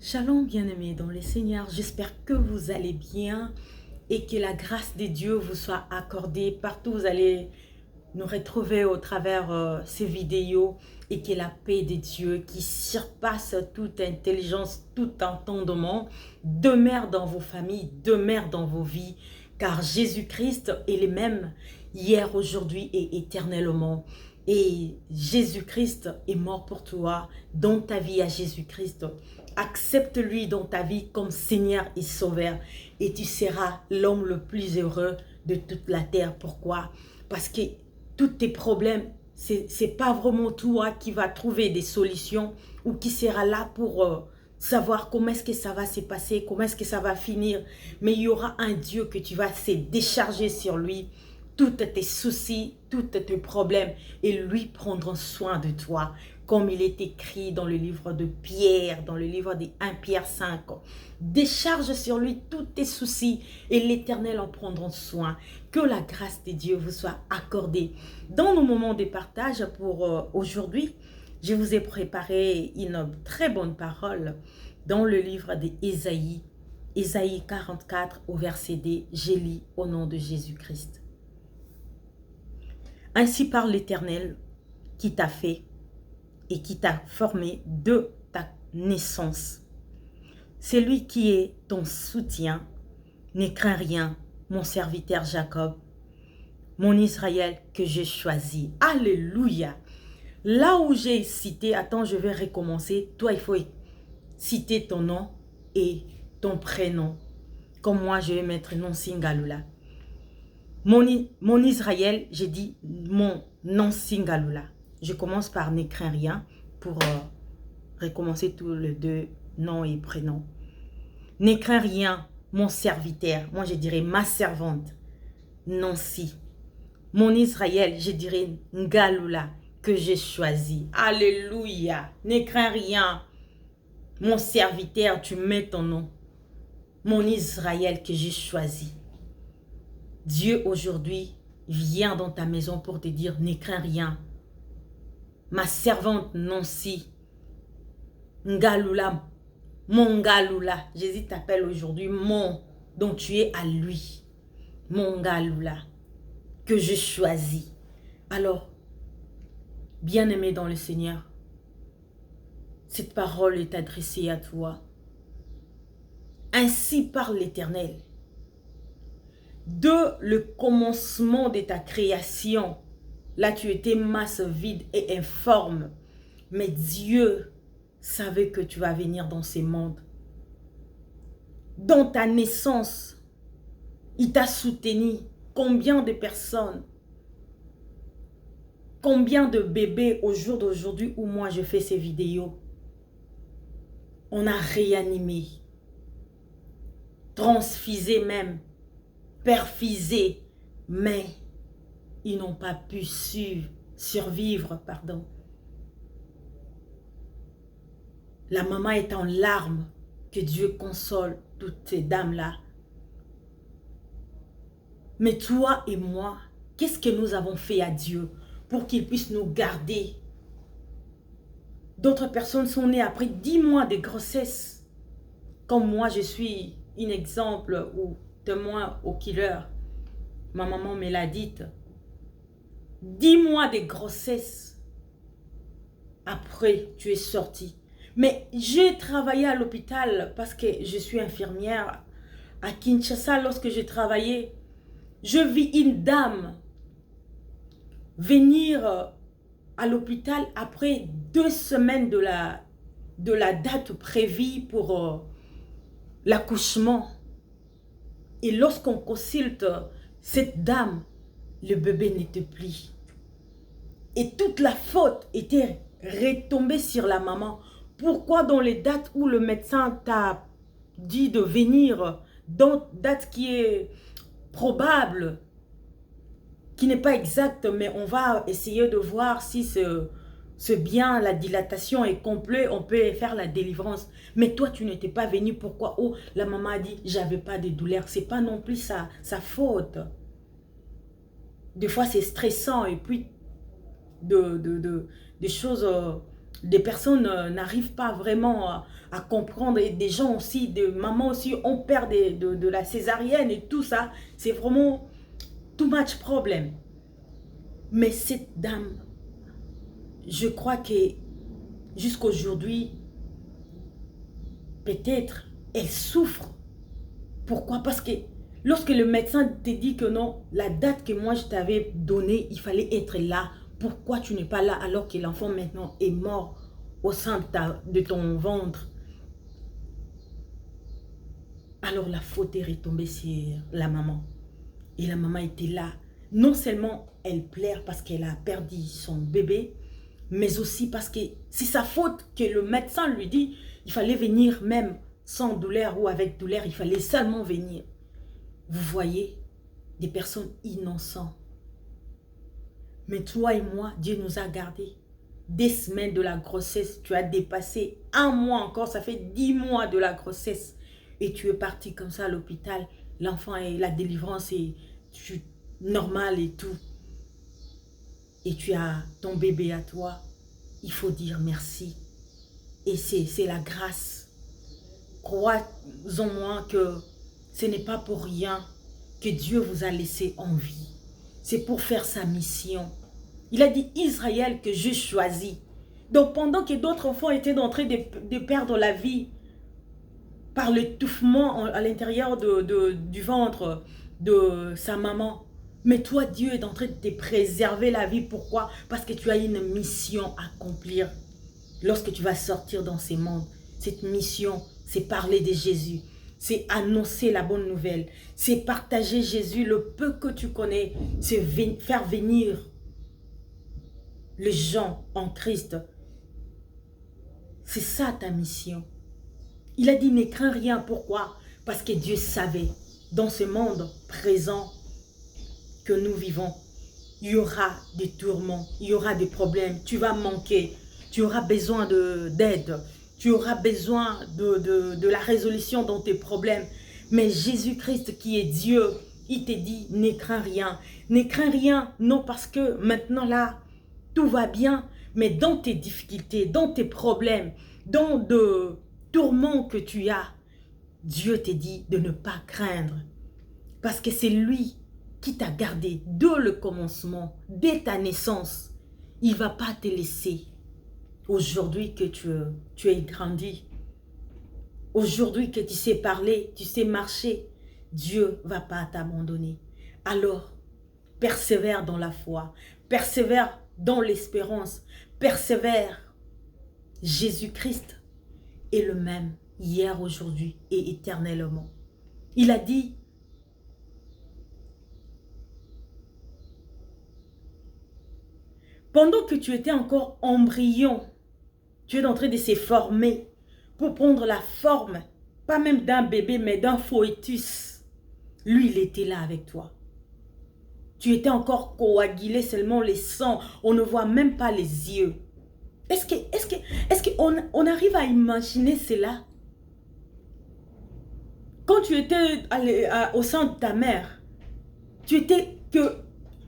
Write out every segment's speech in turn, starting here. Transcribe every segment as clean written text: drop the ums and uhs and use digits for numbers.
Shalom bien-aimés dans le Seigneur, j'espère que vous allez bien et que la grâce de Dieu vous soit accordée partout où vous allez nous retrouver au travers ces vidéos et que la paix de Dieu qui surpasse toute intelligence, tout entendement demeure dans vos familles, demeure dans vos vies car Jésus-Christ est le même hier, aujourd'hui et éternellement. Et Jésus-Christ est mort pour toi, donne ta vie à Jésus-Christ. Accepte-lui dans ta vie comme Seigneur et Sauveur et tu seras l'homme le plus heureux de toute la terre. Pourquoi? Parce que tous tes problèmes, c'est pas vraiment toi qui va trouver des solutions ou qui sera là pour savoir comment est-ce que ça va se passer, comment est-ce que ça va finir. Mais il y aura un Dieu que tu vas se décharger sur lui tous tes soucis, tous tes problèmes et lui prendra soin de toi. Comme il est écrit dans le livre de Pierre, dans le livre de 1 Pierre 5. Décharge sur lui tous tes soucis et l'Éternel en prendra soin. Que la grâce de Dieu vous soit accordée. Dans nos moments de partage pour aujourd'hui, je vous ai préparé une très bonne parole dans le livre d'Ésaïe, Ésaïe 44 au verset D. Je lis au nom de Jésus-Christ. Ainsi parle l'Éternel qui t'a fait et qui t'a formé de ta naissance. C'est lui qui est ton soutien. Ne crains rien, mon serviteur Jacob, mon Israël que j'ai choisi. Alléluia. Là où j'ai cité, attends, je vais recommencer. Toi, il faut citer ton nom et ton prénom. Comme moi, je vais mettre non Singalula. Mon Israël, j'ai dit mon nom Singalula. Je commence par ne crains rien pour recommencer tous les deux noms et prénoms. Ne crains rien, mon serviteur. Moi, je dirais ma servante, Nancy. Mon Israël, je dirais Ngalula, que j'ai choisi. Alléluia. Ne crains rien, mon serviteur, tu mets ton nom. Mon Israël que j'ai choisi. Dieu aujourd'hui vient dans ta maison pour te dire, ne crains rien. Ma servante Nancy, Ngalula, mon Ngalula, Jésus t'appelle aujourd'hui mon, dont tu es à lui. Mon Ngalula, que je choisis. Alors, bien-aimé dans le Seigneur, cette parole est adressée à toi. Ainsi parle l'Éternel. De le commencement de ta création, là tu étais masse vide et informe, mais Dieu savait que tu vas venir dans ce monde. Dans ta naissance, il t'a soutenu. Combien de personnes, combien de bébés au jour d'aujourd'hui où moi je fais ces vidéos, on a réanimé, transfusé même, perfusé, mais ils n'ont pas pu survivre, pardon. La maman est en larmes, que Dieu console toutes ces dames-là. Mais toi et moi, qu'est-ce que nous avons fait à Dieu pour qu'il puisse nous garder? D'autres personnes sont nées après 10 mois de grossesse. Comme moi, je suis un exemple ou témoin au killer. Ma maman me l'a dit. 10 mois de grossesse. Après, tu es sortie. Mais j'ai travaillé à l'hôpital parce que je suis infirmière. À Kinshasa, lorsque j'ai travaillé, je vis une dame venir à l'hôpital après 2 semaines de la date prévue pour l'accouchement. Et lorsqu'on consulte cette dame, le bébé n'était plus. Et toute la faute était retombée sur la maman. Pourquoi dans les dates où le médecin t'a dit de venir, dans date qui est probable, qui n'est pas exacte, mais on va essayer de voir si c'est bien, la dilatation est complète, on peut faire la délivrance. Mais toi, tu n'étais pas venu. Pourquoi? Oh, la maman a dit, j'avais pas de douleur. C'est pas non plus sa faute. Des fois, c'est stressant et puis des choses des personnes n'arrivent pas vraiment à comprendre. Et des gens aussi, des mamans aussi ont peur de la césarienne et tout ça. C'est vraiment too much problem. Mais cette dame, je crois que jusqu'aujourd'hui, peut-être, elle souffre. Pourquoi? Parce que lorsque le médecin te dit que non, la date que moi je t'avais donnée, il fallait être là. Pourquoi tu n'es pas là alors que l'enfant maintenant est mort au sein de ton ventre? Alors la faute est retombée sur la maman. Et la maman était là. Non seulement elle pleure parce qu'elle a perdu son bébé, mais aussi parce que c'est sa faute que le médecin lui dit il fallait venir même sans douleur ou avec douleur, il fallait seulement venir. Vous voyez, des personnes innocentes. Mais toi et moi, Dieu nous a gardés. Des semaines de la grossesse, tu as dépassé 1 mois encore, ça fait 10 mois de la grossesse. Et tu es parti comme ça à l'hôpital. L'enfant et la délivrance est normale et tout. Et tu as ton bébé à toi. Il faut dire merci. Et c'est la grâce. Crois-en-moi que ce n'est pas pour rien que Dieu vous a laissé en vie. C'est pour faire sa mission. Il a dit Israël que je choisis. Donc pendant que d'autres enfants étaient en train de perdre la vie par l'étouffement à l'intérieur du ventre de sa maman, mais toi Dieu est en train de te préserver la vie. Pourquoi? Parce que tu as une mission à accomplir lorsque tu vas sortir dans ces mondes. Cette mission, c'est parler de Jésus. C'est annoncer la bonne nouvelle. C'est partager Jésus, le peu que tu connais. C'est faire venir les gens en Christ. C'est ça ta mission. Il a dit ne crains rien. Pourquoi? Parce que Dieu savait dans ce monde présent que nous vivons, il y aura des tourments, il y aura des problèmes, tu vas manquer, tu auras besoin d'aide. Tu auras besoin de la résolution dans tes problèmes. Mais Jésus-Christ qui est Dieu, il te dit, ne crains rien. Ne crains rien, non parce que maintenant là, tout va bien. Mais dans tes difficultés, dans tes problèmes, dans de tourments que tu as, Dieu te dit de ne pas craindre. Parce que c'est lui qui t'a gardé dès le commencement, dès ta naissance. Il ne va pas te laisser. Aujourd'hui que tu es grandi, aujourd'hui que tu sais parler, tu sais marcher, Dieu ne va pas t'abandonner. Alors, persévère dans la foi, persévère dans l'espérance, persévère. Jésus-Christ est le même hier, aujourd'hui et éternellement. Il a dit, pendant que tu étais encore embryon, tu es en train de se former pour prendre la forme, pas même d'un bébé, mais d'un fœtus. Lui, il était là avec toi. Tu étais encore coagulé, seulement les sangs. On ne voit même pas les yeux. Est-ce qu'on arrive à imaginer cela? Quand tu étais au sein de ta mère, tu étais que,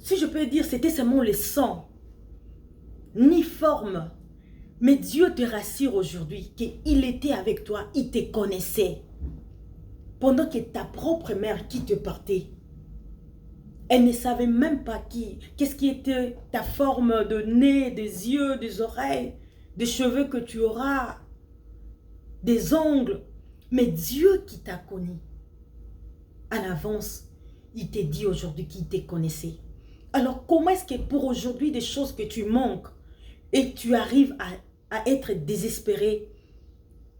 si je peux dire, c'était seulement les sangs. Ni forme. Mais Dieu te rassure aujourd'hui qu'il était avec toi, il te connaissait. Pendant que ta propre mère qui te portait, elle ne savait même pas qu'est-ce qui était ta forme de nez, des yeux, des oreilles, des cheveux que tu auras, des ongles. Mais Dieu qui t'a connu, en avance, il t'a dit aujourd'hui qu'il te connaissait. Alors comment est-ce que pour aujourd'hui des choses que tu manques et tu arrives à être désespéré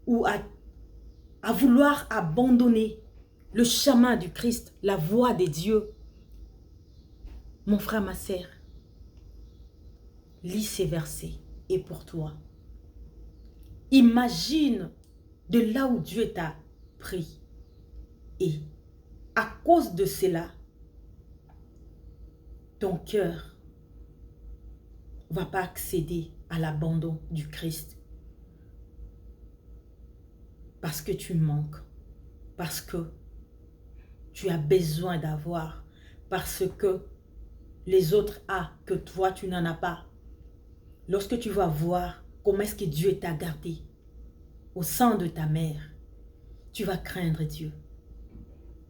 ou à vouloir abandonner le chemin du Christ, la voie de Dieu. Mon frère, ma sœur, lis ces versets et pour toi. Imagine de là où Dieu t'a pris. Et à cause de cela, ton cœur ne va pas accéder à l'abandon du Christ. Parce que tu manques. Parce que tu as besoin d'avoir. Parce que les autres ont, que toi tu n'en as pas. Lorsque tu vas voir comment est-ce que Dieu t'a gardé au sein de ta mère, tu vas craindre Dieu.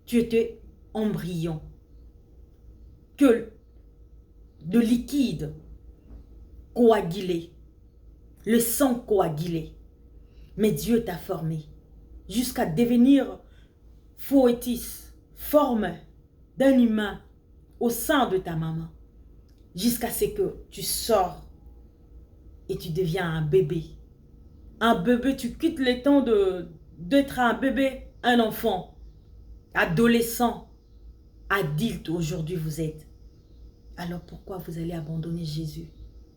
Tu étais embryon, que de liquide coagulé, le sang coagulé. Mais Dieu t'a formé jusqu'à devenir foetus, forme d'un humain au sein de ta maman, jusqu'à ce que tu sors et tu deviens un bébé. Un bébé, tu quittes le temps d'être un bébé, un enfant, adolescent, adulte, aujourd'hui vous êtes. Alors pourquoi vous allez abandonner Jésus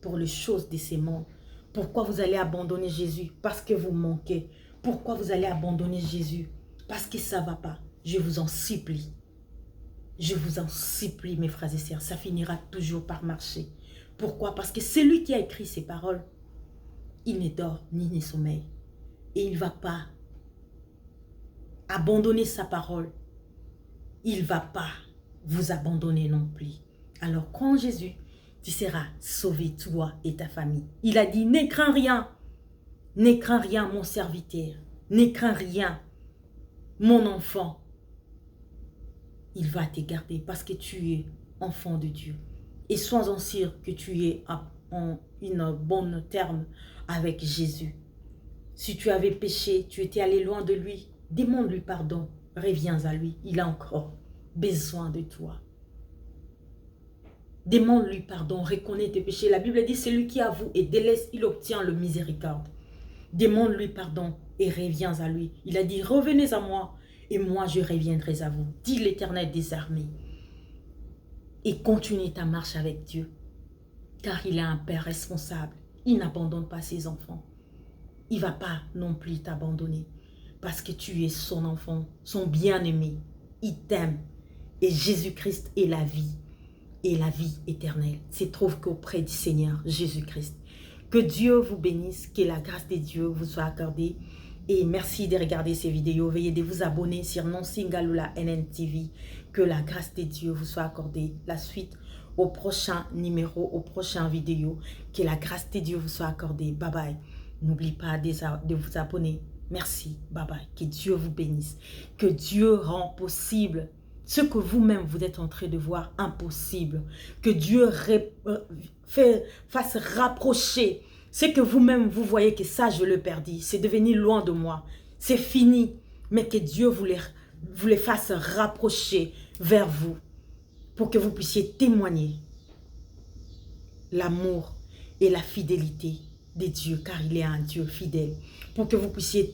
pour les choses de ces mondes? Pourquoi vous allez abandonner Jésus? Parce que vous manquez. Pourquoi vous allez abandonner Jésus? Parce que ça ne va pas. Je vous en supplie. Je vous en supplie, mes frères et sœurs. Ça finira toujours par marcher. Pourquoi? Parce que celui qui a écrit ces paroles, il ne dort ni ne sommeille. Et il ne va pas abandonner sa parole. Il ne va pas vous abandonner non plus. Alors, crois en Jésus, tu seras sauvé, toi et ta famille. Il a dit, ne crains rien. Ne crains rien, mon serviteur. Ne crains rien, mon enfant. Il va te garder parce que tu es enfant de Dieu. Et sois-en sûr que tu es en une bonne terme avec Jésus. Si tu avais péché, tu étais allé loin de lui, demande-lui pardon. Reviens à lui. Il a encore besoin de toi. Demande-lui pardon, reconnais tes péchés. La Bible dit, celui qui avoue et délaisse, il obtient le miséricorde. Demande-lui pardon et reviens à lui. Il a dit, revenez à moi et moi je reviendrai à vous, dit l'Éternel des armées. Et continue ta marche avec Dieu, car il est un Père responsable. Il n'abandonne pas ses enfants. Il ne va pas non plus t'abandonner, parce que tu es son enfant, son bien-aimé. Il t'aime. Et Jésus-Christ est la vie. Et la vie éternelle se trouve qu'auprès du Seigneur Jésus-Christ. Que Dieu vous bénisse, que la grâce de Dieu vous soit accordée. Et merci de regarder ces vidéos. Veuillez de vous abonner sur Nancy Ngaloula NNTV. Que la grâce de Dieu vous soit accordée. La suite au prochain numéro, au prochain vidéo. Que la grâce de Dieu vous soit accordée. Bye bye. N'oubliez pas de vous abonner. Merci. Bye bye. Que Dieu vous bénisse. Que Dieu rend possible ce que vous-même vous êtes en train de voir impossible. Que Dieu fasse rapprocher ce que vous-même vous voyez que ça je le perdis. C'est devenu loin de moi. C'est fini. Mais que Dieu vous les fasse rapprocher vers vous. Pour que vous puissiez témoigner l'amour et la fidélité de Dieu. Car il est un Dieu fidèle. Pour que vous puissiez